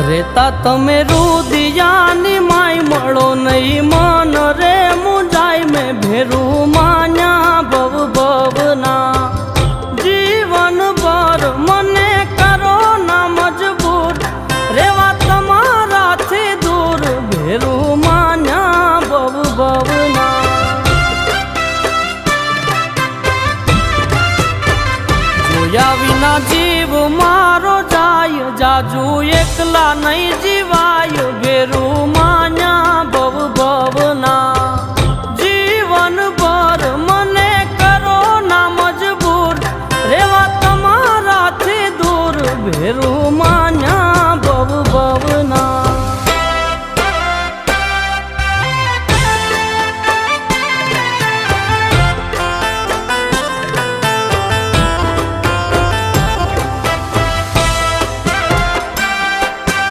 રેતા તમે રુદિયાની માય મળો નહીં મન રે મુંજાય મેં ભેરું માન્યા ભવ ભવના જીવન ભર મને કરો ના મજબૂર રેવા તમારાથી દૂર ભેરું માન્યા ભવ ભવના જોયા વિના જીવ મારો જાય જાજુ એકલા નહીં જીવાય ભેરું માન્યા ભવ ભવના